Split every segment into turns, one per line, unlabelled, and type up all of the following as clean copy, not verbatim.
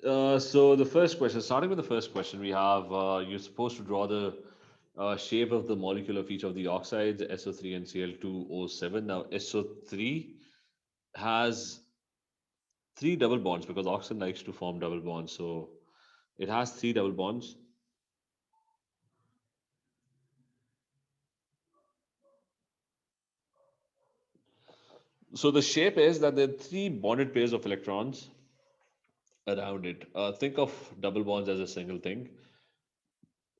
So the first question, starting with the first question, we have you're supposed to draw the shape of the molecule of each of the oxides, SO3 and Cl2O7. Now, SO3 has three double bonds because oxygen likes to form double bonds. So it has three double bonds. So the shape is that there are three bonded pairs of electrons around it. Think of double bonds as a single thing,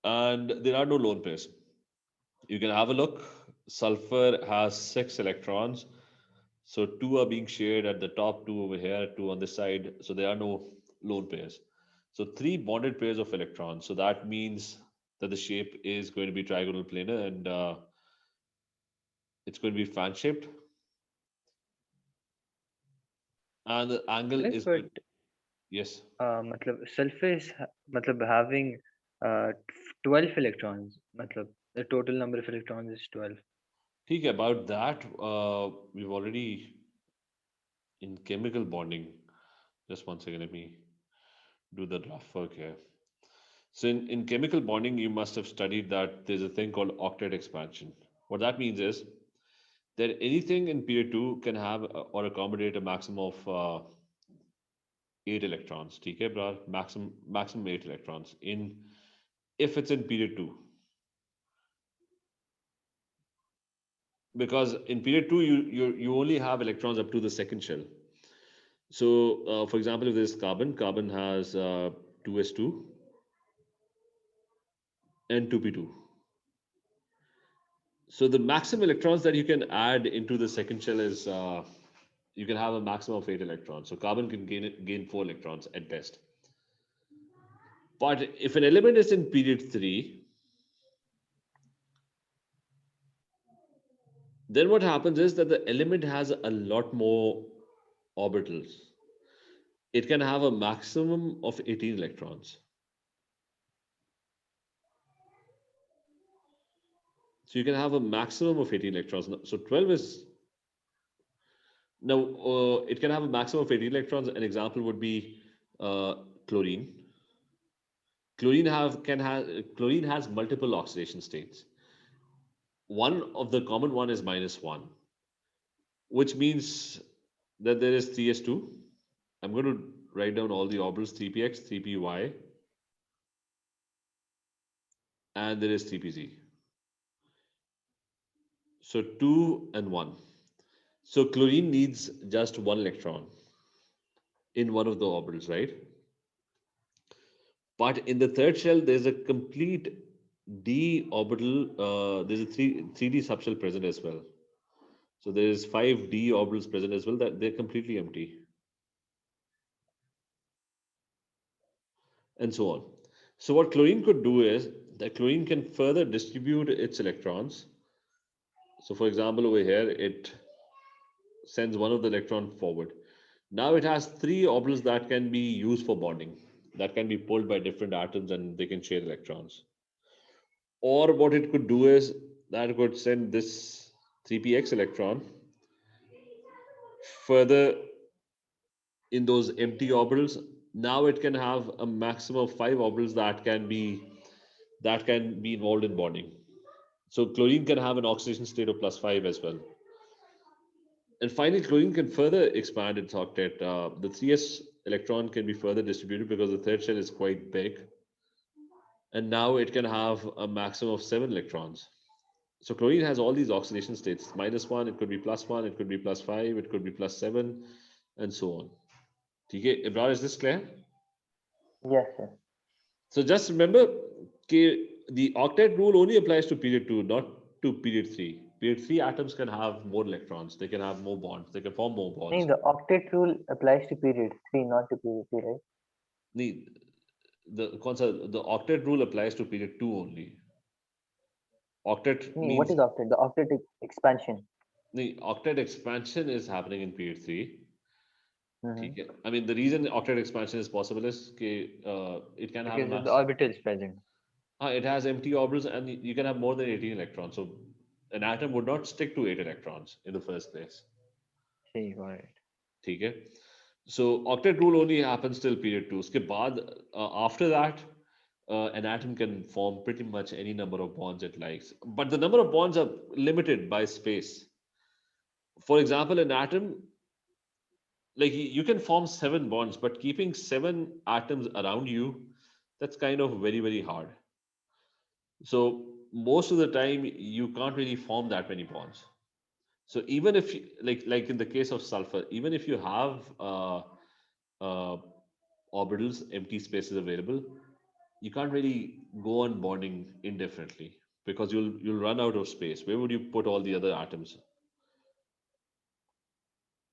and there are no lone pairs. You can have a look. Sulfur has six electrons, so two are being shared at the top, two over here, two on this side. So there are no lone pairs. So three bonded pairs of electrons. So that means that the shape is going to be trigonal planar, and it's going to be fan shaped, and the angle
Correct,
is
but
good. Yes.
मतलब sulfur is मतलब having 12 electrons. मतलब the total number of electrons is 12.
Think about that. We've already in chemical bonding. Just one second, let me do the rough work here. So in chemical bonding, you must have studied that there's a thing called octet expansion. What that means is that anything in period two can have or accommodate a maximum of eight electrons. Okay, bro? Maximum eight electrons in if it's in period two. Because in period two, you only have electrons up to the second shell. So, for example, if there's carbon, carbon has 2s2 and 2p2. So the maximum electrons that you can add into the second shell is you can have a maximum of eight electrons. So carbon can gain four electrons at best. But if an element is in period three, then what happens is that the element has a lot more orbitals. It can have a maximum of 18 electrons. So you can have a maximum of 18 electrons. So 12 is now it can have a maximum of 18 electrons. An example would be uh, chlorine. Chlorine has multiple oxidation states. One of the common one is -1, which means that there is 3s2. I'm going to write down all the orbitals 3px, 3py, and there is 3pz. So 2 and 1. So chlorine needs just one electron in one of the orbitals, right? But in the third shell, there's a complete d orbital. There's a 3d subshell present as well. So there is 5d orbitals present as well. That they're completely empty, and so on. So what chlorine could do is that chlorine can further distribute its electrons. So for example, over here, it sends one of the electron forward. Now it has three orbitals that can be used for bonding, that can be pulled by different atoms and they can share electrons. Or what it could do is that it could send this 3px electron further in those empty orbitals. Now it can have a maximum of five orbitals that can be involved in bonding. So chlorine can have an oxidation state of +5 as well. And finally, chlorine can further expand its octet. The 3s electron can be further distributed because the third shell is quite big. And now it can have a maximum of 7 electrons. So chlorine has all these oxidation states. -1, it could be +1, it could be +5, it could be +7, and so on. Okay, Ibrar, is this clear?
Yes, sir.
So just remember, the octet rule only applies to period 2, not to period 3. Period 3 atoms can have more electrons. They can have more bonds. They can form more
No,
bonds.
the octet rule applies to period 3, not to period 3, right?
The the octet rule applies to period 2 only. Octet
No, what
means
is octet? The octet expansion.
the octet expansion is happening in period 3.
Mm-hmm.
ठीक है. I mean, the reason octet expansion is possible is it can have a
Because of the
mass.
orbitals present.
It has empty orbitals and you can have more than 18 electrons. So an atom would not stick to 8 electrons in the first place.
See, got it.
ठीक है. So octet rule only happens till period 2. Uske baad, after that, an atom can form pretty much any number of bonds it likes. But the number of bonds are limited by space. For example, an atom, like you can form 7 bonds, but keeping 7 atoms around you, that's kind of very, very hard. So most of the time, you can't really form that many bonds. So even if like in the case of sulfur, even if you have uh, orbitals, empty spaces available, you can't really go on bonding indefinitely because you'll run out of space. Where would you put all the other atoms?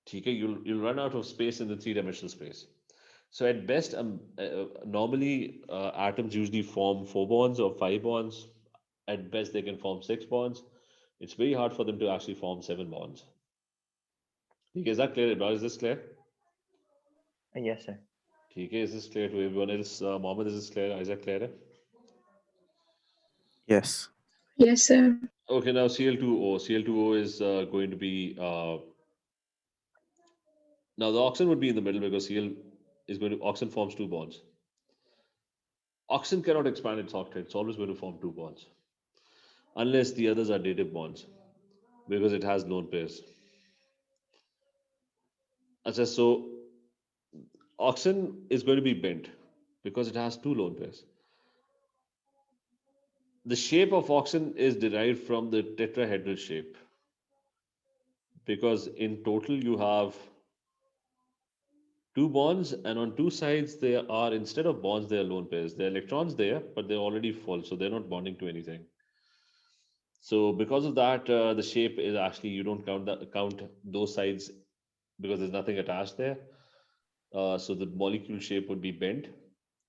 Okay, you'll run out of space in the three-dimensional space. So at best, normally atoms usually form 4 bonds or 5 bonds. At best, they can form 6 bonds. It's very hard for them to actually form 7 bonds. Okay, is that clear, Ibrahim? Is this clear?
Yes, sir.
Okay, is this clear to everyone else? Mohammed, is this clear? Isaac, clear?
Yes.
Yes, sir.
Okay, now Cl2O. Cl2O is going to be now the oxygen would be in the middle because Cl is going to oxygen forms 2 bonds. Oxygen cannot expand its octet; it's always going to form 2 bonds, unless the others are dative bonds, because it has lone pairs. So oxygen is going to be bent because it has 2 lone pairs. The shape of oxygen is derived from the tetrahedral shape because in total you have 2 bonds, and on 2 sides they are, instead of bonds, they are lone pairs. There are electrons there, but they're already full, so they're not bonding to anything. So because of that, the shape is actually, you don't count those sides because there's nothing attached there. So the molecule shape would be bent,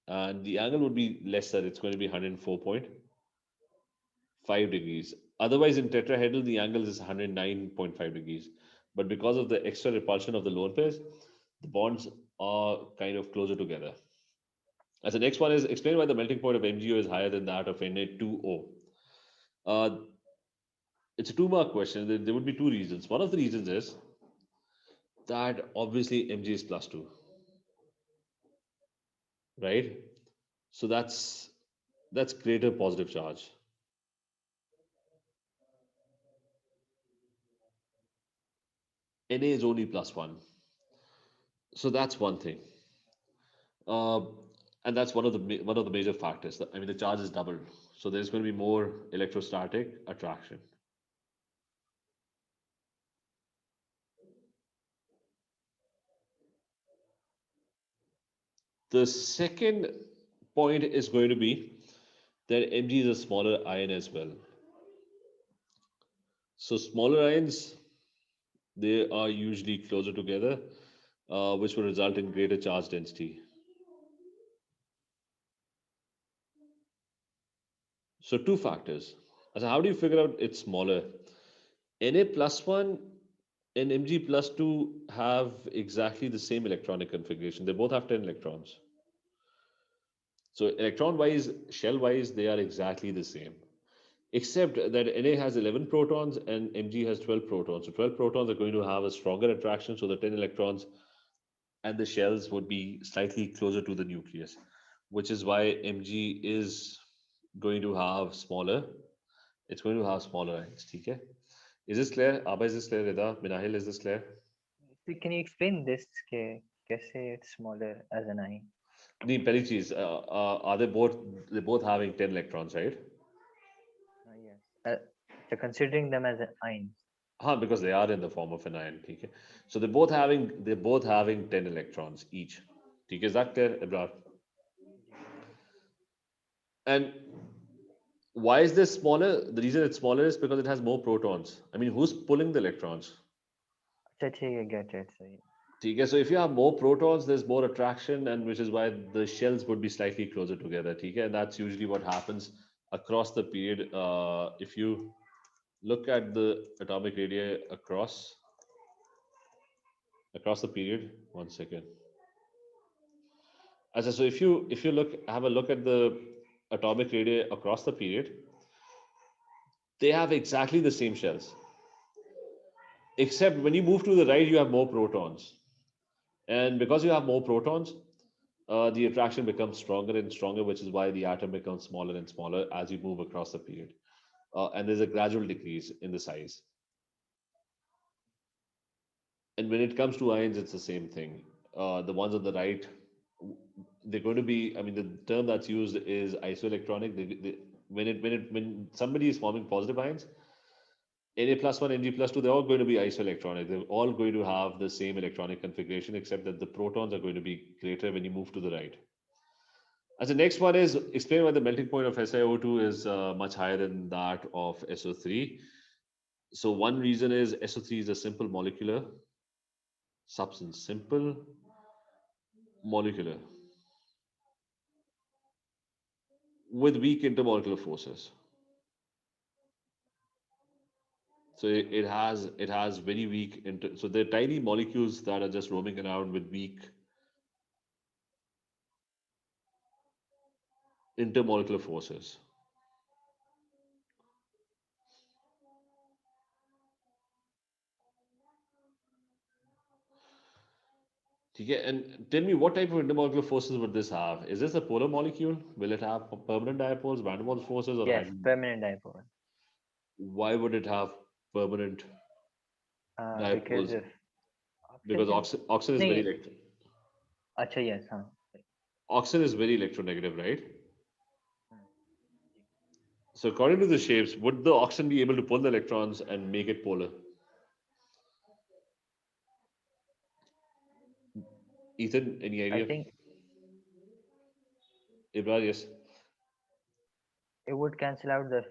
and the angle would be lesser. It's going to be 104.5 degrees. Otherwise, in tetrahedral, the angle is 109.5 degrees. But because of the extra repulsion of the lone pairs, the bonds are kind of closer together. As the next one is, explain why the melting point of MgO is higher than that of Na2O. Uh, it's a 2 mark question. There would be 2 reasons. One of the reasons is that obviously Mg is +2, right? So that's greater positive charge. Na is only +1. So that's one thing. And that's one of the major factors. I mean, the charge is doubled, so there's going to be more electrostatic attraction. The second point is going to be that Mg is a smaller ion as well. So smaller ions, they are usually closer together, which will result in greater charge density. So 2 factors. So how do you figure out it's smaller? Na+1 and Mg+2 have exactly the same electronic configuration. They both have 10 electrons. So electron-wise, shell-wise, they are exactly the same. Except that Na has 11 protons and Mg has 12 protons. So 12 protons are going to have a stronger attraction, so the 10 electrons and the shells would be slightly closer to the nucleus, which is why Mg is going to have smaller. It's going to have smaller ions. Okay? Is this clear? Abba, is this clear? Rida, Minahil, is this clear?
So can you explain this? कैसे it's smaller as an ion?
The पहली चीज, are they both having 10 electrons, right?
Yes. So considering them as an ions.
Because they are in the form of an ion. Okay? So they're both having 10 electrons each. Okay? Is that clear, Ibrahim? And why is this smaller? The reason it's smaller is because it has more protons. I mean, who's pulling the electrons?
अच्छा ठीक है, get it.
Okay? So if you have more protons, there's more attraction, and which is why the shells would be slightly closer together. Okay? And that's usually what happens across the period. If you look at the atomic radii across the period. One second. So if you have a look at the atomic radii across the period, they have exactly the same shells, except when you move to the right, you have more protons. And because you have more protons, the attraction becomes stronger and stronger, which is why the atom becomes smaller and smaller as you move across the period. And there's a gradual decrease in the size. And when it comes to ions, it's the same thing. The ones on the right, they're going to be. I mean, the term that's used is isoelectronic. When somebody is forming positive ions, Na+1, Ng+2, they're all going to be isoelectronic. They're all going to have the same electronic configuration, except that the protons are going to be greater when you move to the right. As the next one is explain why the melting point of SiO2 is much higher than that of SO3. So one reason is SO3 is a simple molecular substance, simple molecular with weak intermolecular forces. So it has very weak so they're tiny molecules that are just roaming around with weak intermolecular forces. Okay, and tell me what type of intermolecular forces would this have? Is this a polar molecule? Will it have permanent dipoles, van der Waals forces, or
Yes,
hydrogen?
permanent dipole.
Why would it have permanent
Because
dipoles?
of
Because
oxygen.
oxygen is very
नहीं, अच्छा yes, हाँ.
oxygen is very electronegative, right?
Hmm.
So according to the shapes, would the oxygen be able to pull the electrons and make it polar? Ethan, any
I
idea?
think
Ibrahim, yes.
it would cancel out its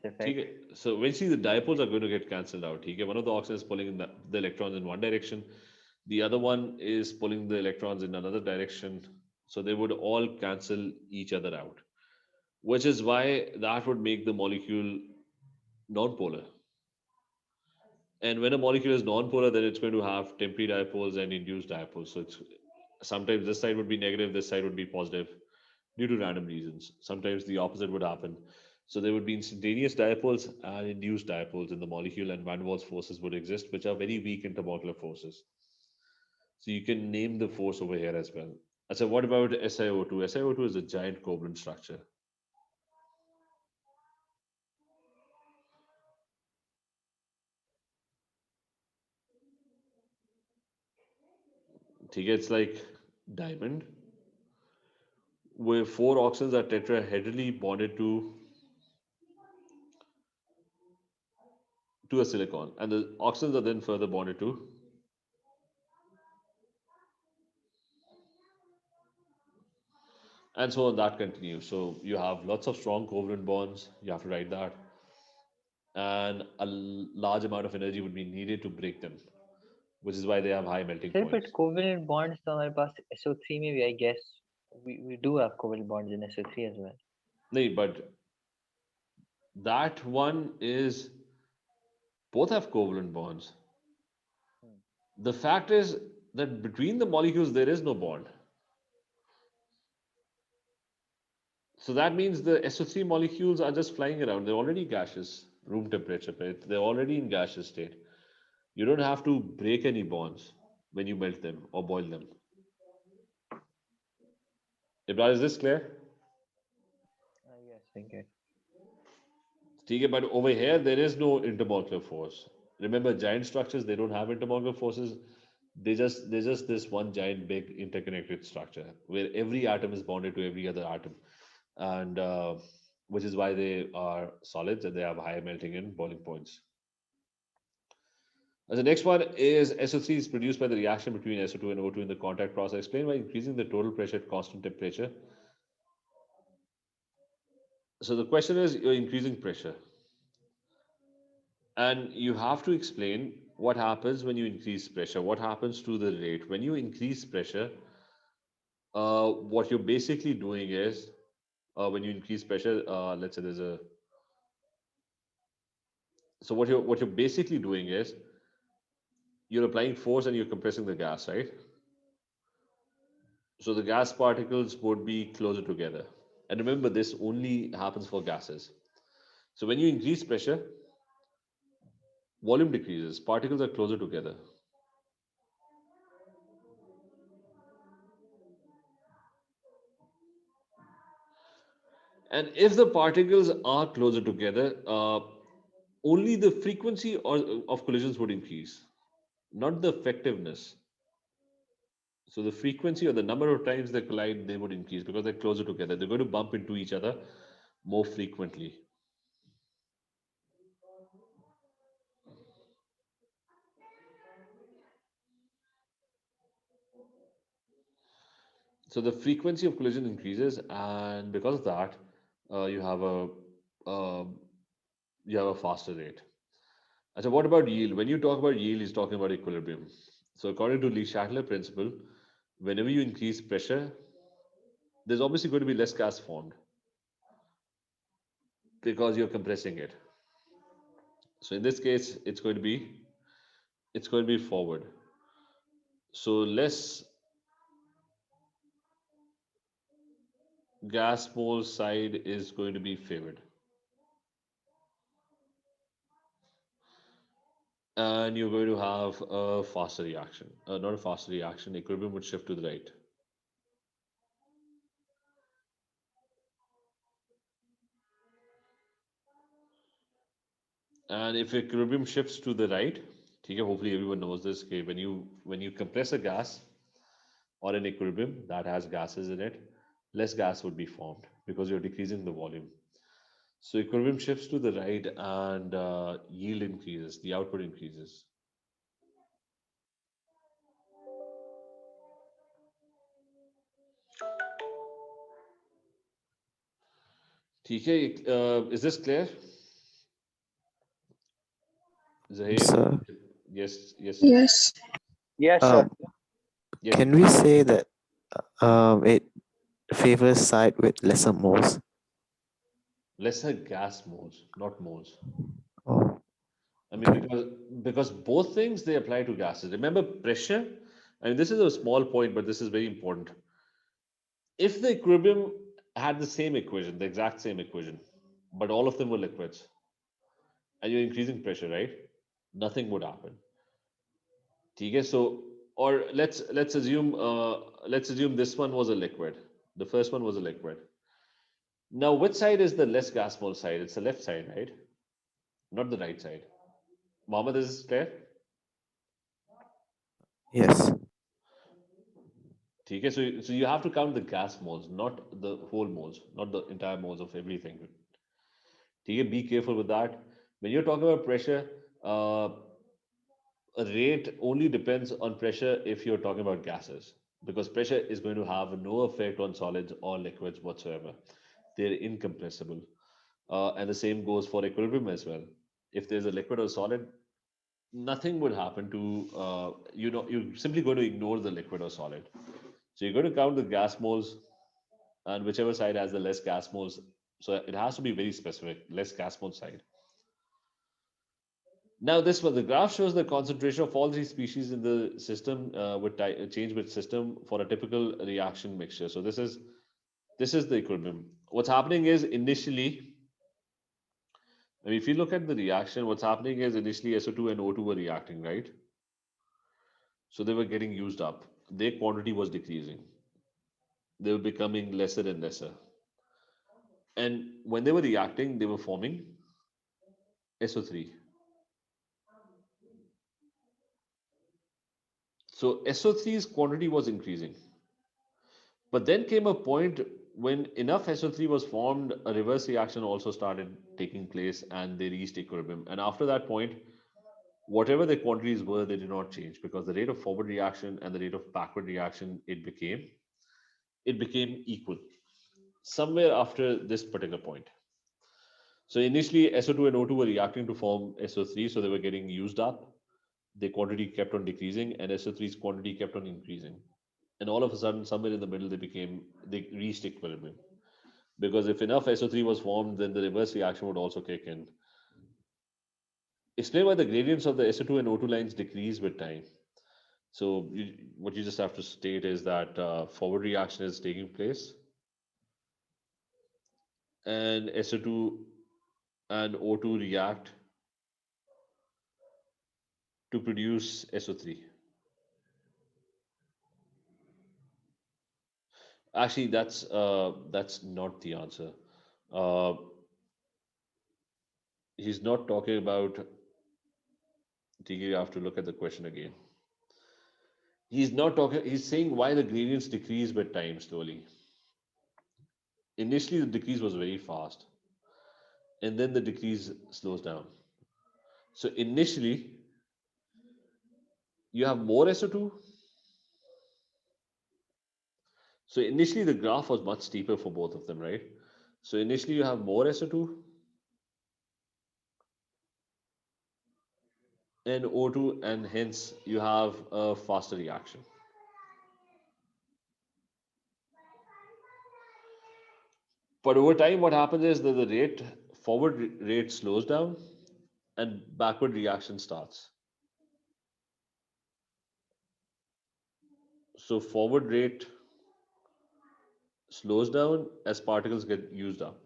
effect.
Okay. So eventually the dipoles are going to get cancelled out. Okay. One of the oxygen is pulling in the electrons in one direction. The other one is pulling the electrons in another direction. So they would all cancel each other out, which is why that would make the molecule non-polar. And when a molecule is non-polar, then it's going to have temporary dipoles and induced dipoles. So it's sometimes this side would be negative, this side would be positive due to random reasons. Sometimes the opposite would happen. So there would be instantaneous dipoles and induced dipoles in the molecule, and van der Waals forces would exist, which are very weak intermolecular forces. So you can name the force over here as well. So what about SiO2? SiO2 is a giant covalent structure. It's like diamond, where four oxygens are tetrahedrally bonded to a silicon, and the oxygens are then further bonded to, and so on. That continues. So you have lots of strong covalent bonds. You have to write that, and a large amount of energy would be needed to break them, which is why they have high melting
Sir, but
points.
covalent bonds तो हमारे पास SO3 में भी I guess we do have covalent bonds in SO3 as well.
No, but that one is both have covalent bonds.
Hmm.
The fact is that between the molecules there is no bond. So that means the SO3 molecules are just flying around. They're already gaseous, room temperature. Right? They're already in gaseous state. You don't have to break any bonds when you melt them or boil them. Ibrahim, is this clear?
Yes, I get.
Okay, but over here there is no intermolecular force. Remember, giant structures, they don't have intermolecular forces. They're just this one giant big interconnected structure where every atom is bonded to every other atom, and which is why they are solids and they have high melting and boiling points. And the next one is SO3 is produced by the reaction between SO2 and O2 in the contact process. Explain why increasing the total pressure at constant temperature. So the question is, you're increasing pressure, and you have to explain what happens when you increase pressure. What happens to the rate when you increase pressure? What you're basically doing is, when you increase pressure, let's say there's a so what you're basically doing is you're applying force and you're compressing the gas, right? So the gas particles would be closer together. And remember, this only happens for gases. So when you increase pressure, volume decreases, particles are closer together. And if the particles are closer together, only the frequency of collisions would increase, not the effectiveness. So the frequency or the number of times they collide, they would increase because they're closer together. They're going to bump into each other more frequently. So the frequency of collision increases, and because of that, you have a uh, faster rate. And so what about yield? When you talk about yield, he's talking about equilibrium. So according to Lee-Chatterley principle, whenever you increase pressure, there's obviously going to be less gas formed because you're compressing it. So in this case, it's going to be forward. So less gas mole side is going to be favored. And you're going to have a faster reaction. Not a faster reaction, equilibrium would shift to the right. And if equilibrium shifts to the right, okay, hopefully everyone knows this. Okay, when you compress a gas or an equilibrium that has gases in it, less gas would be formed because you're decreasing the volume. So equilibrium shifts to the right, and yield increases, the output increases. TK, is this clear? Zahir?
Sir,
Yes, yes,
Yes.
Yes, sir.
um,
yes.
can we say that it favors side with lesser moles?
Lesser gas moles, not moles.
Oh,
I mean,
okay.
because both things they apply to gases. Remember pressure. I mean, this is a small point, but this is very important. If the equilibrium had the same equation, the exact same equation, but all of them were liquids, and you're increasing pressure, right? Nothing would happen. Okay, so or let's assume this one was a liquid. The first one was a liquid. Now, which side is the less gas mole side? It's the left side, right? Not the right side. Mohammed, is this clear?
Yes.
Okay, so you have to count the gas moles, not the whole moles, not the entire moles of everything. Okay, be careful with that. When you're talking about pressure, a rate only depends on pressure if you're talking about gases, because pressure is going to have no effect on solids or liquids whatsoever. They're incompressible. And the same goes for equilibrium as well. If there's a liquid or solid, nothing would happen to, you're simply going to ignore the liquid or solid. So you're going to count the gas moles, and whichever side has the less gas moles. So it has to be very specific, less gas mole side. Now, this was the graph shows the concentration of all three species in the system would change with system for a typical reaction mixture. So this is the equilibrium. What's happening is initially, I mean, if you look at the reaction, what's happening is initially SO2 and O2 were reacting, right? So they were getting used up. Their quantity was decreasing. They were becoming lesser and lesser. And when they were reacting, they were forming SO3. So SO3's quantity was increasing. But then came a point when enough SO3 was formed, a reverse reaction also started taking place and they reached equilibrium. And after that point, whatever the quantities were, they did not change because the rate of forward reaction and the rate of backward reaction, it became equal somewhere after this particular point. So initially SO2 and O2 were reacting to form SO3, so they were getting used up. The quantity kept on decreasing and SO3's quantity kept on increasing. And all of a sudden, somewhere in the middle, they reached equilibrium. Because if enough SO3 was formed, then the reverse reaction would also kick in. Explain why the gradients of the SO2 and O2 lines decrease with time. So what you just have to state is that forward reaction is taking place, and SO2 and O2 react to produce SO3. Actually, that's not the answer. Uh, he's not talking about. You have to look at the question again. He's not talking. He's saying why the gradients decrease with time slowly. Initially, the decrease was very fast, and then the decrease slows down. So initially, you have more SO2. So initially, the graph was much steeper for both of them, right? So initially, you have more SO2 and O2, and hence you have a faster reaction. But over time, what happens is that the forward rate slows down and backward reaction starts. So forward rate slows down as particles get used up.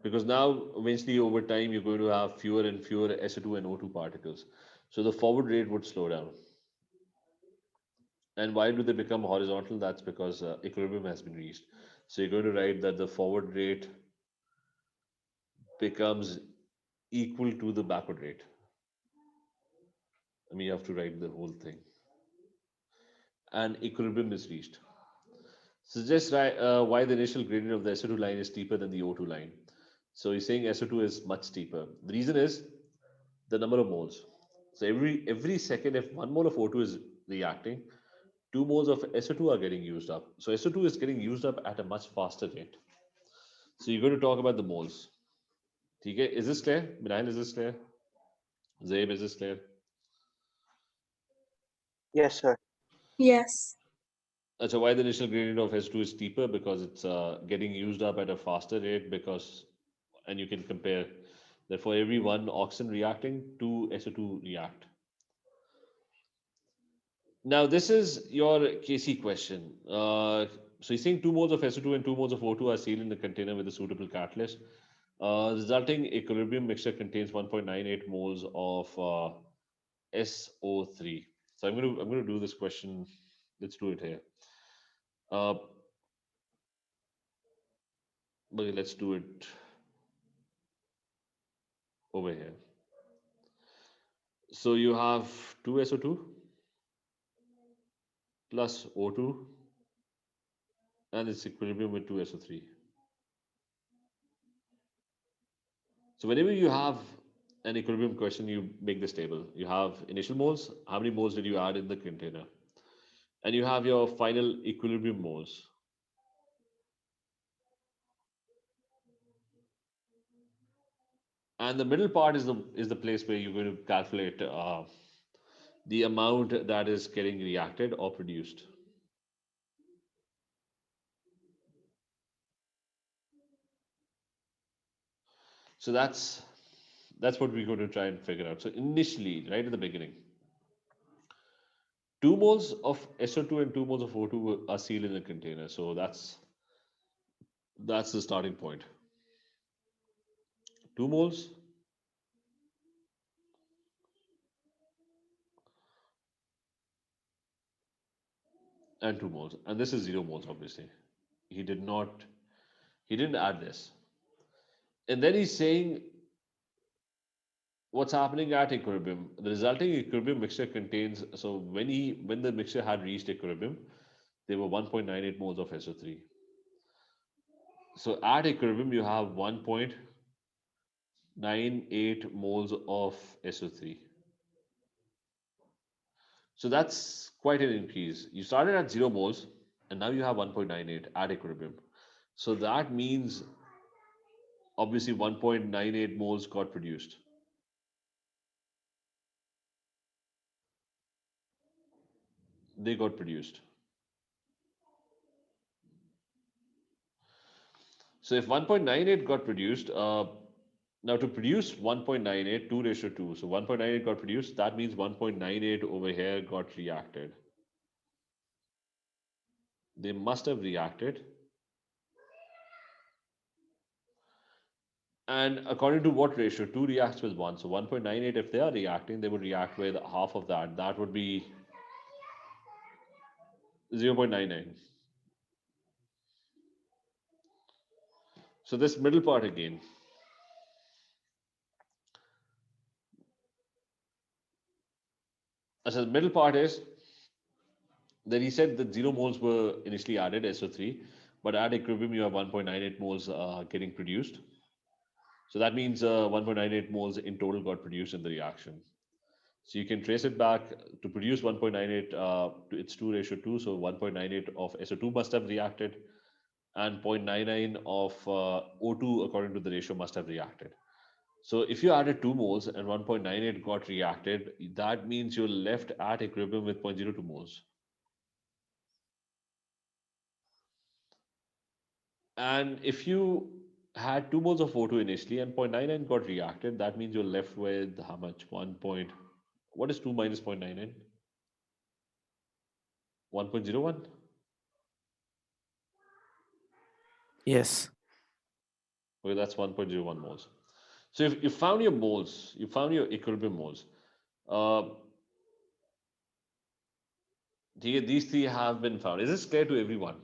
Because now, eventually, over time, you're going to have fewer and fewer SO2 and O2 particles. So the forward rate would slow down. And why do they become horizontal? That's because equilibrium has been reached. So you're going to write that the forward rate becomes equal to the backward rate. I mean, you have to write the whole thing. And equilibrium is reached. Suggests why the initial gradient of the SO2 line is steeper than the O2 line. So he's saying SO2 is much steeper. The reason is the number of moles. So every second, if 1 mole of O2 is reacting, 2 moles of SO2 are getting used up. So SO2 is getting used up at a much faster rate. So you're going to talk about the moles. Okay, is this clear? Minail, is this clear? Zaib, is this clear?
Yes, sir.
Yes.
So why the initial gradient of S2 is steeper? Because it's getting used up at a faster rate and you can compare that for every one oxygen reacting, 2 SO2 react. Now this is your KC question. So you're saying 2 moles of SO2 and 2 moles of O2 are sealed in the container with a suitable catalyst. Resulting equilibrium mixture contains 1.98 moles of SO3. So I'm going to do this question. Let's do it here. Okay, let's do it over here. So you have 2 SO2 plus O2 and its equilibrium with 2 SO3. So whenever you have an equilibrium question, you make this table. You have initial moles, how many moles did you add in the container? And you have your final equilibrium moles. And the middle part is the place where you're going to calculate the amount that is getting reacted or produced. So that's what we're going to try and figure out. So initially, right at the beginning, 2 moles of SO2 and 2 moles of O2 are sealed in a container. So that's the starting point. 2 moles and 2 moles. And this is 0 moles, obviously. He didn't add this. And then he's saying what's happening at equilibrium. The resulting equilibrium mixture contains, so when the mixture had reached equilibrium, there were 1.98 moles of SO3. So at equilibrium, you have 1.98 moles of SO3. So that's quite an increase. You started at 0 moles and now you have 1.98 at equilibrium. So that means obviously 1.98 moles got produced. They got produced. So if 1.98 got produced, now to produce 1.98, 2:2. So 1.98 got produced, that means 1.98 over here got reacted. They must have reacted. And according to what ratio? 2 reacts with 1. So 1.98, if they are reacting, they would react with half of that. That would be 0.99. So this middle part again. So the middle part is that he said that 0 moles were initially added, SO3, but at equilibrium you have 1.98 moles getting produced. So that means 1.98 moles in total got produced in the reaction. So you can trace it back to produce 1.98 to its 2 ratio 2. So 1.98 of SO2 must have reacted, and 0.99 of O2 according to the ratio must have reacted. So if you added 2 moles and 1.98 got reacted, that means you're left at equilibrium with 0.02 moles. And if you had 2 moles of O2 initially and 0.99 got reacted, that means you're left with how much? What is 2 minus 0.99? 1.01?
Yes.
Okay, that's 1.01 moles. So if you found your moles, you found your equilibrium moles. These three have been found. Is this clear to everyone?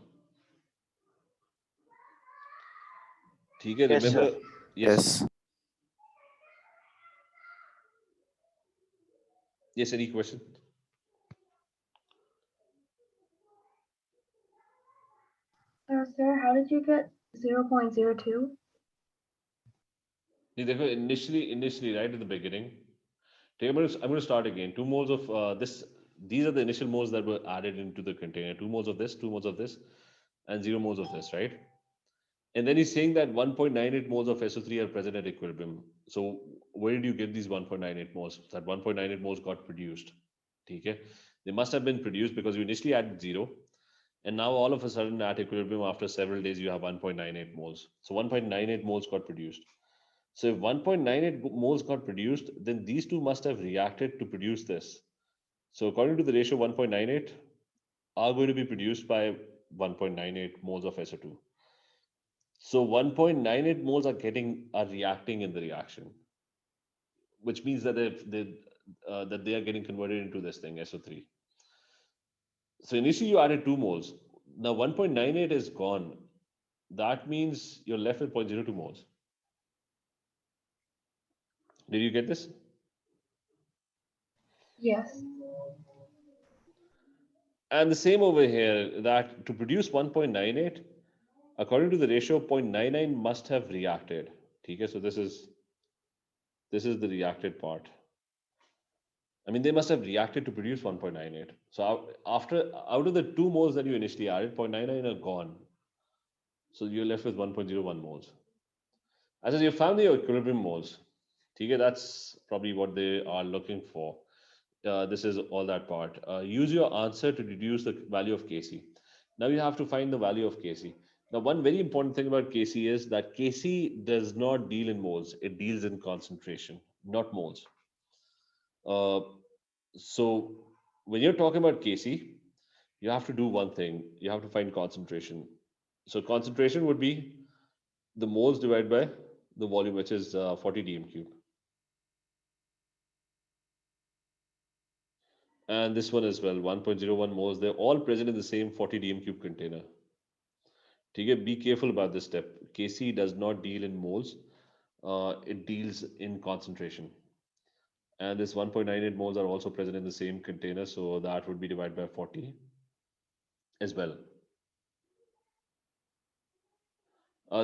Yes, sir.
Remember? Yes.
Yes.
Yes, any question?
Sir, how did you get 0.02?
Initially, right at the beginning. I'm going to start again. 2 moles of this. These are the initial moles that were added into the container. 2 moles of this, 2 moles of this, and 0 moles of this, right? And then he's saying that 1.98 moles of SO3 are present at equilibrium. So where did you get these 1.98 moles? That 1.98 moles got produced. Okay? They must have been produced because you initially added 0. And now all of a sudden at equilibrium after several days, you have 1.98 moles. So 1.98 moles got produced. So if 1.98 moles got produced, then these two must have reacted to produce this. So according to the ratio 1.98 are going to be produced by 1.98 moles of SO2. So 1.98 moles are reacting in the reaction, which means that they are getting converted into this thing SO3. So initially you added 2 moles. Now 1.98 is gone. That means you're left with 0.02 moles. Did you get this?
Yes.
And the same over here, that to produce 1.98, according to the ratio, 0.99 must have reacted. Okay, so this is the reacted part. I mean, they must have reacted to produce 1.98. So out of the 2 moles that you initially added, 0.99 are gone. So you're left with 1.01 moles. As you found the equilibrium moles, okay, that's probably what they are looking for. This is all that part. Use your answer to deduce the value of Kc. Now you have to find the value of Kc. Now, one very important thing about Kc is that Kc does not deal in moles. It deals in concentration, not moles. So when you're talking about Kc, you have to do one thing. You have to find concentration. So concentration would be the moles divided by the volume, which is 40 dm cube. And this one as well, 1.01 moles. They're all present in the same 40 dm cube container. Be careful about this step. Kc does not deal in moles. It deals in concentration. And this 1.98 moles are also present in the same container, so that would be divided by 40 as well.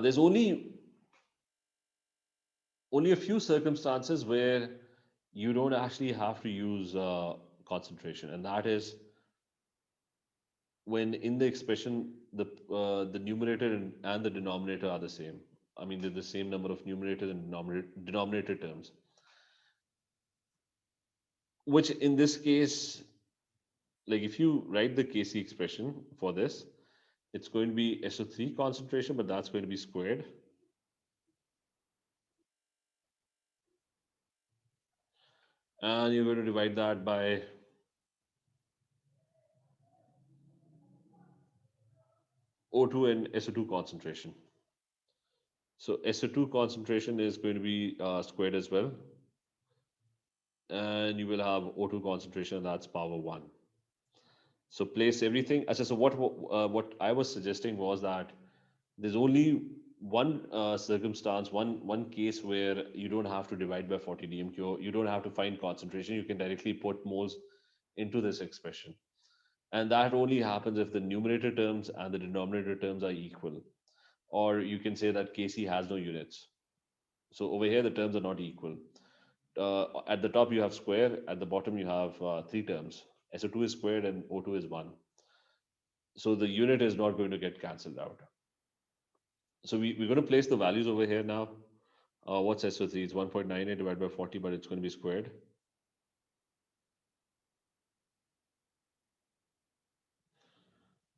There's only a few circumstances where you don't actually have to use concentration, and that is when in the expression the numerator and the denominator are the same. I mean, they're the same number of numerators and denominator terms. Which in this case, like if you write the Kc expression for this, it's going to be SO3 concentration, but that's going to be squared. And you're going to divide that by O2 and SO2 concentration. So SO2 concentration is going to be squared as well. And you will have O2 concentration, that's power 1. So place everything. So what I was suggesting was that there's only one circumstance, one case where you don't have to divide by 40 DMQ. You don't have to find concentration. You can directly put moles into this expression. And that only happens if the numerator terms and the denominator terms are equal. Or you can say that Kc has no units. So over here, the terms are not equal. At the top, you have square. At the bottom, you have three terms. SO2 is squared and O2 is 1. So the unit is not going to get cancelled out. So we're going to place the values over here now. What's SO3? It's 1.98 divided by 40, but it's going to be squared.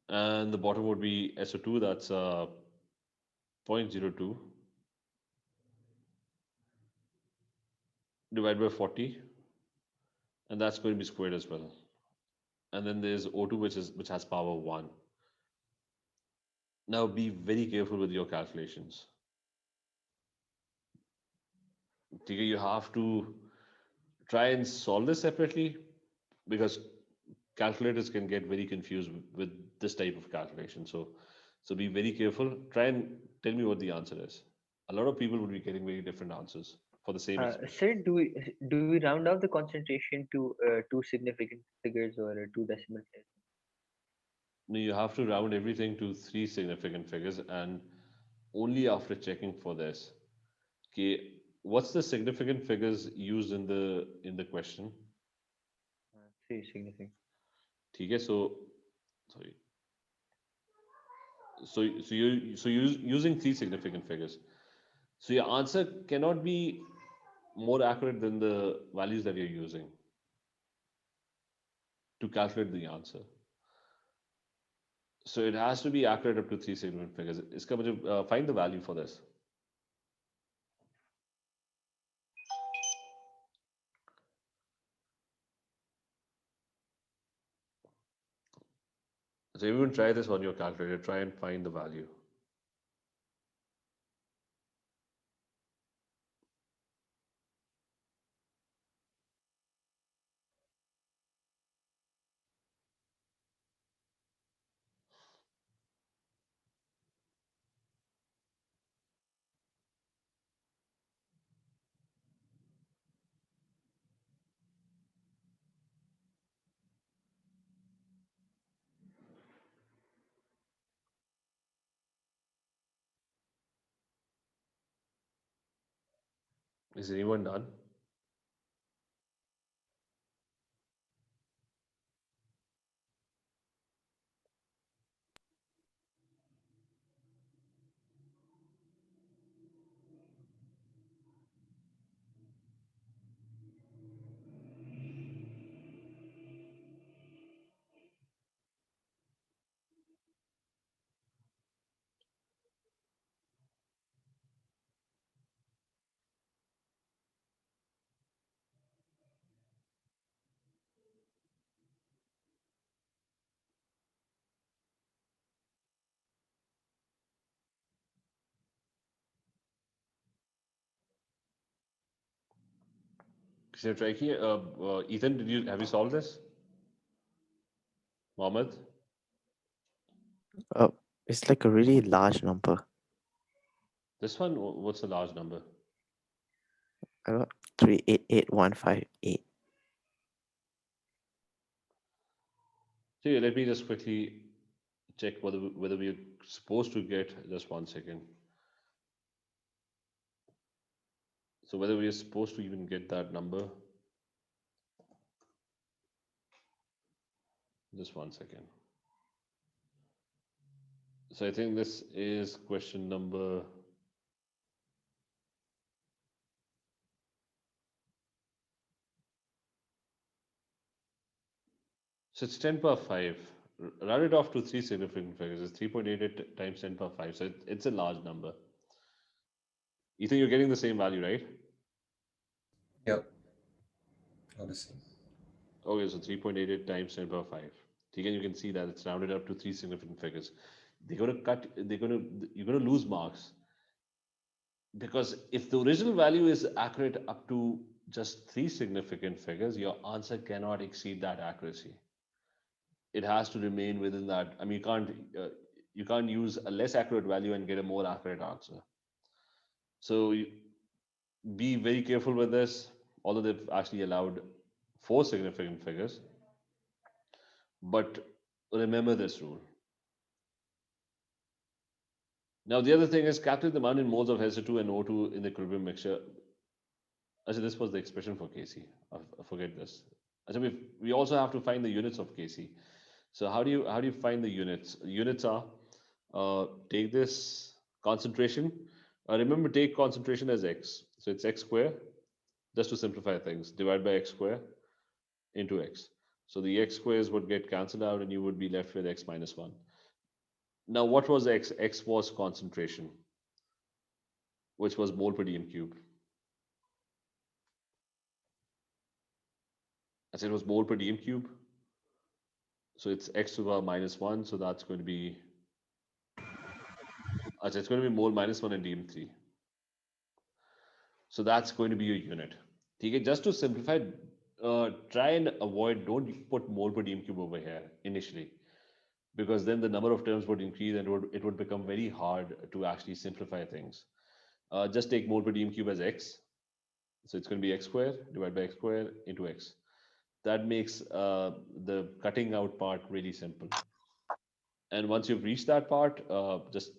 And the bottom would be SO2, that's 0.02 divided by 40. And that's going to be squared as well. And then there's O2, which has power 1. Now be very careful with your calculations. You have to try and solve this separately because calculators can get very confused with this type of calculation. So be very careful. Try and tell me what the answer is. A lot of people would be getting very different answers for the same expression.
Sir, do we round off the concentration to two significant figures or two decimal places?
No, you have to round everything to 3 significant figures, and only after checking for this. Okay, what's the significant figures used in the question?
Three significant.
Okay, so sorry. So you're using 3 significant figures. So your answer cannot be more accurate than the values that you're using to calculate the answer. So it has to be accurate up to 3 significant figures. इसका मुझे find the value for this. So everyone try this on your calculator. Try and find the value. Is anyone done? Try here. Ethan, have you solved this? Mohammed?
It's like a really large number.
This one, what's the large number?
I got 388158.
So let me just quickly check whether we're supposed to get, just 1 second. So whether we're supposed to even get that number. Just 1 second. So I think this is question number. So it's 10 power 5. Round it off to 3 significant figures. It's 3.88 times 10 power 5. So it's a large number. Ethan, you're getting the same value, right?
Yep. Obviously.
Okay, so 3.88 times 10 power 5. Again, you can see that it's rounded up to 3 significant figures. You're gonna lose marks Because if the original value is accurate up to just 3 significant figures, your answer cannot exceed that accuracy. It has to remain within that. I mean, you can't use a less accurate value and get a more accurate answer. So be very careful with this. Although they've actually allowed 4 significant figures, but remember this rule. Now, the other thing is calculate the amount in moles of SO2 and O2 in the equilibrium mixture. Actually, this was the expression for Kc. I forget this. Actually, we also have to find the units of Kc. So how do you find the units? Units are take this concentration. Remember, take concentration as x. So it's x square, just to simplify things. Divide by x square into x. So the x squares would get cancelled out, and you would be left with x minus 1. Now, what was x? X was concentration, which was mole per dm cube. I said it was mole per dm cube. So it's x to the power minus 1. So that's going to be, it's going to be mole minus 1 and dm3. So that's going to be your unit. Okay, just to simplify, try and avoid, don't put mole per dm cube over here initially, because then the number of terms would increase and it would become very hard to actually simplify things. Just take mole per dm cube as x. So it's going to be x square divided by x square into x. That makes the cutting out part really simple. And once you've reached that part, just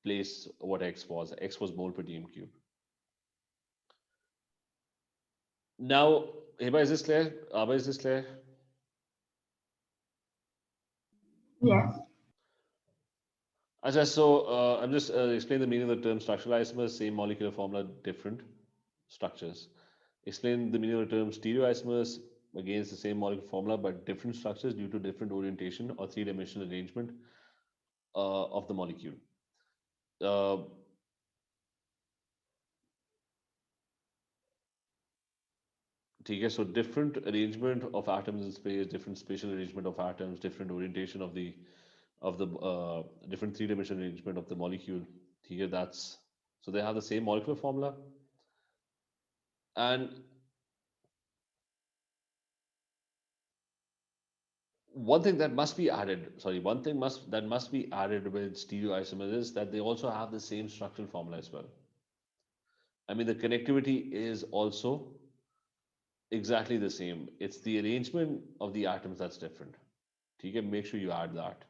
place what x was. X was mole per dm cube. Now, Heba, is this clear? Abba, is this clear?
Yes.
Ajay, so I'm just explaining the meaning of the term structural isomers, same molecular formula, different structures. Explain the meaning of the term stereoisomers, again, it's the same molecular formula, but different structures due to different orientation or three-dimensional arrangement of the molecule. Okay, so different arrangement of atoms in space, different spatial arrangement of atoms, different orientation of the different three-dimensional arrangement of the molecule. Here, that's so they have the same molecular formula, and one thing that must be added. Sorry, one thing that must be added with stereoisomers is that they also have the same structural formula as well. I mean, the connectivity is also exactly the same. It's the arrangement of the atoms that's different. You can make sure you add that.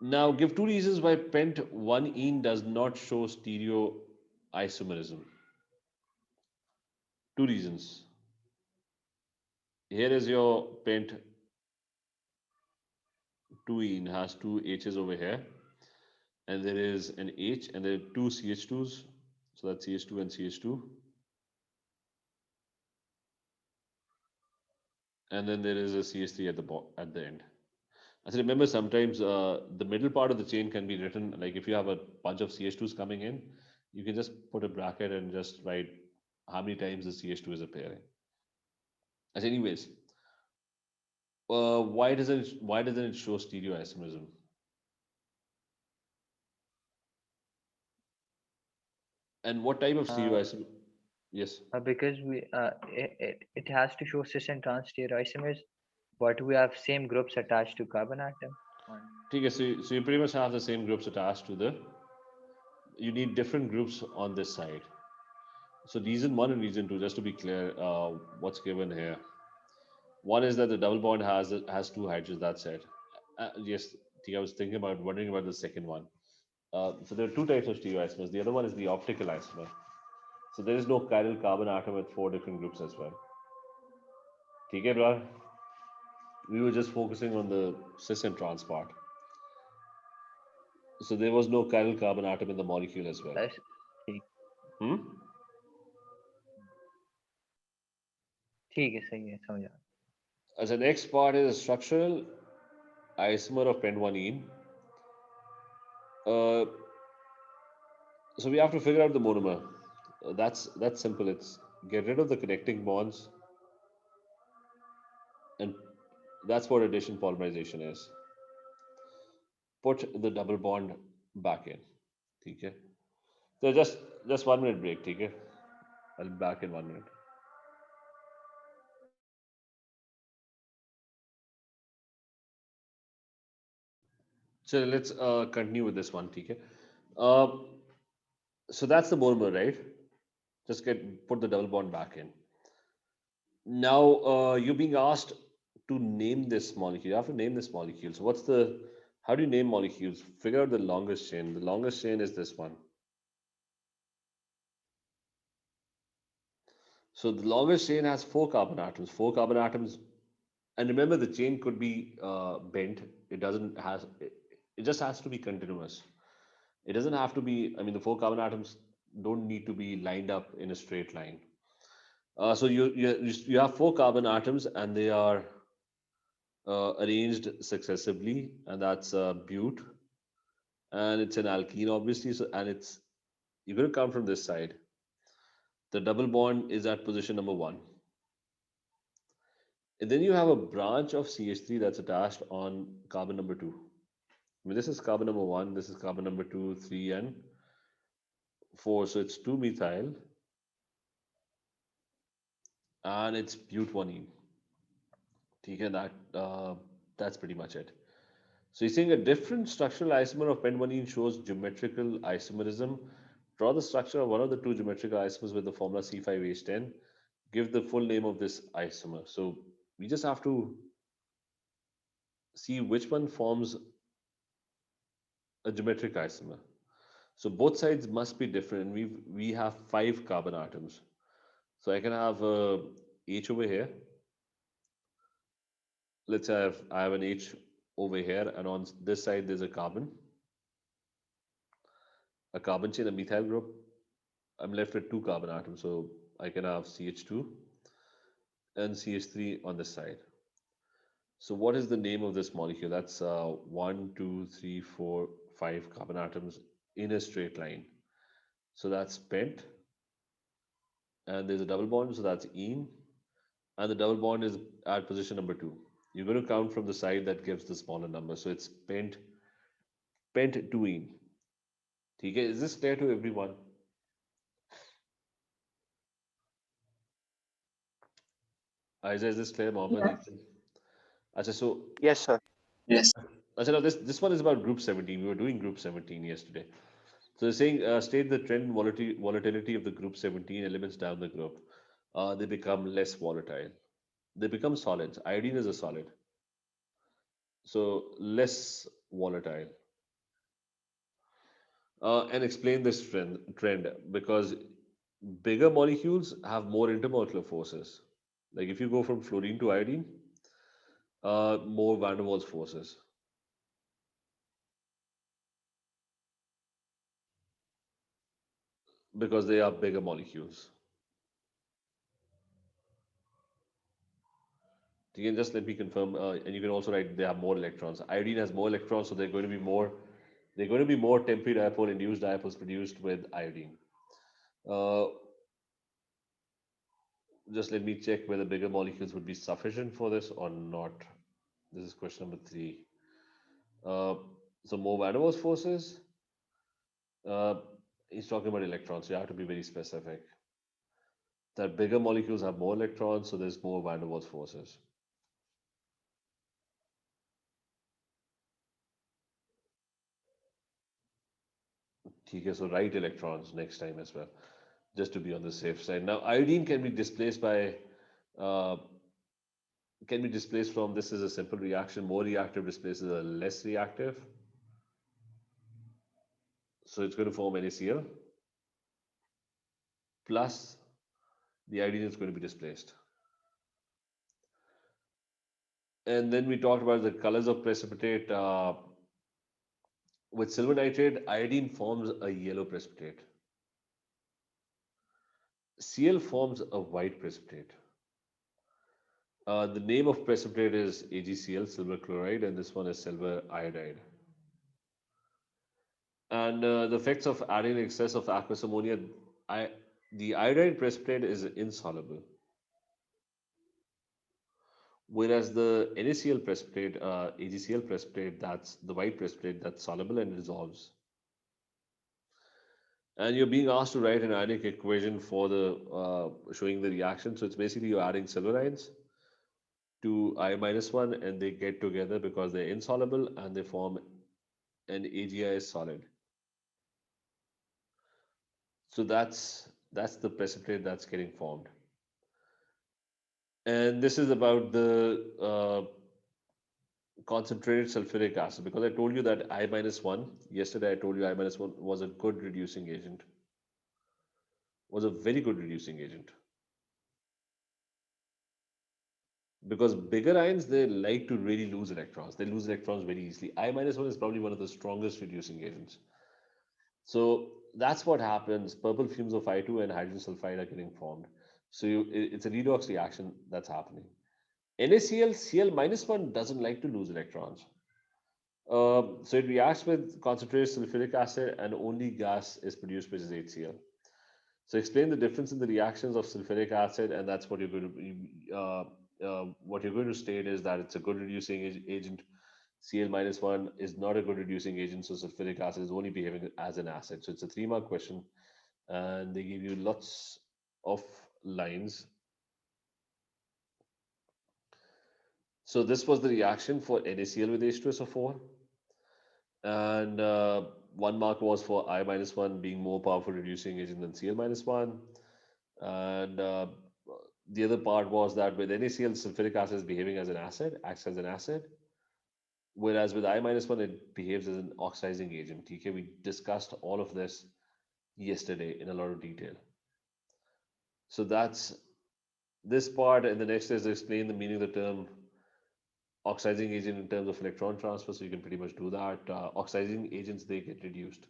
Now, give 2 reasons why pent 1-ene does not show stereoisomerism. 2 reasons. Here is your pent 2-ene, has 2 H's over here, and there is an H, and there are 2 CH2s, so that's CH2 and CH2. And then there is a CH3 at the end. As I remember, sometimes the middle part of the chain can be written, like if you have a bunch of CH2s coming in, you can just put a bracket and just write how many times the CH2 is appearing. As anyways, why doesn't it show stereoisomerism? And what type of stereoisomerism? Yes.
Because it has to show cis and trans stereoisomers, but we have same groups attached to carbon atom.
Okay, so you pretty much have the same groups attached to the. You need different groups on this side. So reason 1 and reason 2, just to be clear, what's given here. One is that the double bond has 2 hydrogens. That's it. Yes, I was wondering about the second one. So there are 2 types of stereoisomers. The other one is the optical isomer. So there is no chiral carbon atom with 4 different groups as well. Okay, bro. We were just focusing on the cis and trans part. So there was no chiral carbon atom in the molecule as well.
ठीक है, सही है, समझा.
As the next part is a structural isomer of pent-1-ene. So we have to figure out the monomer. That's simple. It's get rid of the connecting bonds, and that's what addition polymerization is. put the double bond back in. Okay. So just 1 minute break. Okay. I'll be back in 1 minute. So let's continue with this one. Okay. Uh, so that's the monomer, right? Just put the double bond back in. Now you're being asked to name this molecule. You have to name this molecule. So how do you name molecules? Figure out the longest chain. The longest chain is this one. So the longest chain has 4 carbon atoms. 4 carbon atoms, and remember the chain could be bent. It doesn't has. It just has to be continuous. It doesn't have to be. I mean, the 4 carbon atoms don't need to be lined up in a straight line. So you have 4 carbon atoms, and they are arranged successively, and that's bute, and it's an alkene, obviously. So and it's you're going to come from this side. The double bond is at position number 1. And then you have a branch of CH3 that's attached on carbon number 2. I mean, this is carbon number 1, this is carbon number 2, 3, and 4. So it's 2-methyl, and it's but1ene. Okay, that's pretty much it. So you're saying a different structural isomer of pent1ene shows geometrical isomerism. Draw the structure of one of the 2 geometrical isomers with the formula C5H10. Give the full name of this isomer. So we just have to see which one forms a geometric isomer. So both sides must be different. We have 5 carbon atoms. So I can have a H over here. Let's say I have an H over here, and on this side there's a carbon chain, a methyl group. I'm left with 2 carbon atoms, so I can have CH2 and CH3 on this side. So what is the name of this molecule? That's 1, 2, 3, 4, 5 carbon atoms in a straight line. So that's pent, and there's a double bond, so that's ene, and the double bond is at position number 2. You're going to count from the side that gives the smaller number. So it's pent 2ene. Okay, is this clear to everyone? Isaiah, is this clear, Mohammed?
Yes.
Achha, so
Yes, sir.
Achha, now this one is about group 17. We were doing group 17 yesterday. So they're saying state the trend volatility of the group 17 elements down the group. They become less volatile. They become solids. Iodine is a solid. So less volatile. And explain this trend because bigger molecules have more intermolecular forces. Like if you go from fluorine to iodine, more van der Waals forces. Because they are bigger molecules. You can just let me confirm, and you can also write they have more electrons. Iodine has more electrons, so they're going to be more. They're going to be more temporary dipole induced dipoles produced with iodine. Just let me check whether bigger molecules would be sufficient for this or not. This is question number 3. So more van der Waals forces. He's talking about electrons, so you have to be very specific. That bigger molecules have more electrons, so there's more van der Waals forces. Okay, so write electrons next time as well, just to be on the safe side. Now, iodine can be displaced from, this is a simple reaction, more reactive displaces a less reactive. So it's going to form NaCl plus the iodine is going to be displaced. And then we talked about the colors of precipitate. With silver nitrate, iodine forms a yellow precipitate. Cl forms a white precipitate. The name of precipitate is AgCl, silver chloride, and this one is silver iodide. And the effects of adding excess of aqueous ammonia, the iodide precipitate is insoluble. Whereas the NaCl precipitate, AgCl precipitate, that's the white precipitate that's soluble and dissolves. And you're being asked to write an ionic equation for the showing the reaction. So it's basically you're adding silver ions to I-1 and they get together because they're insoluble and they form an AgI solid. So that's the precipitate that's getting formed. And this is about the concentrated sulfuric acid, because I told you that I-1, yesterday I told you I-1 was a good reducing agent, was a very good reducing agent. Because bigger ions, they like to really lose electrons. They lose electrons very easily. I-1 is probably one of the strongest reducing agents. So that's what happens. Purple fumes of I2 and hydrogen sulfide are getting formed. So it's a redox reaction that's happening. NaCl, Cl-1 doesn't like to lose electrons. So it reacts with concentrated sulfuric acid and only gas is produced, which is HCl. So explain the difference in the reactions of sulfuric acid, and that's what you're going to state is that it's a good reducing agent. Cl-1 is not a good reducing agent, so sulfuric acid is only behaving as an acid. So it's a 3-mark question, and they give you lots of lines. So this was the reaction for NaCl with H2SO4, and 1 mark was for I-1 being more powerful reducing agent than Cl-1, and the other part was that with NaCl, sulfuric acid is behaving as an acid, acts as an acid, whereas with I-1 it behaves as an oxidizing agent. Okay, we discussed all of this yesterday in a lot of detail. So that's this part, and the next is to explain the meaning of the term oxidizing agent in terms of electron transfer. So you can pretty much do that. Oxidizing agents, they get reduced,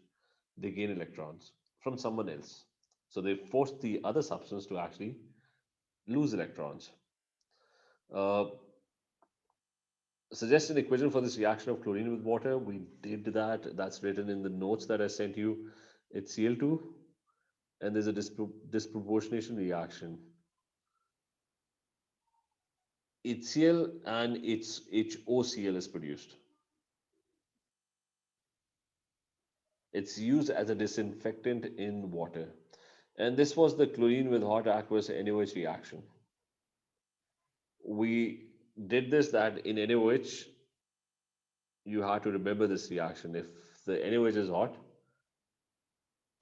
they gain electrons from someone else, so they force the other substance to actually lose electrons. Suggest an equation for this reaction of chlorine with water. We did that. That's written in the notes that I sent you. It's Cl2, and there's a disproportionation reaction. HCl and HOCl is produced. It's used as a disinfectant in water. And this was the chlorine with hot aqueous NaOH reaction. We did this that in NaOH, you have to remember this reaction. If the NaOH is hot,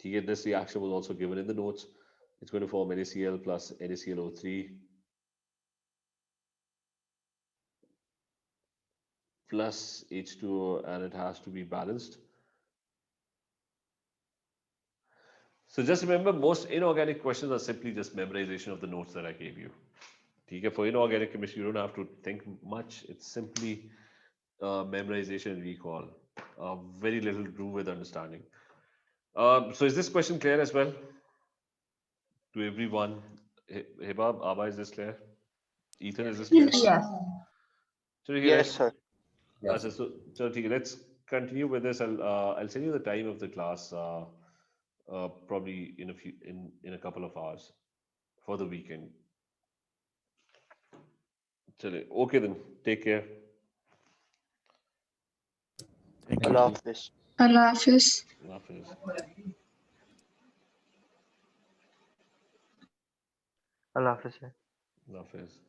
this reaction was also given in the notes. It's going to form NaCl plus NaClO3 plus H2O, and it has to be balanced. So just remember, most inorganic questions are simply just memorization of the notes that I gave you. For inorganic chemistry, you don't have to think much. It's simply memorization and recall. Very little to do with understanding. So is this question clear as well to everyone? Hibab, Abba, is this clear? Ethan, is this clear?
Yes.
So
Yes, sir.
Yes.
So let's continue with this. I'll send you the time of the class probably in a couple of hours for the weekend. Okay then, take care.
Thank you.
Allah Hafiz.
Allah Hafiz.
Hafiz.
Allah Hafiz, sir.
Hafiz.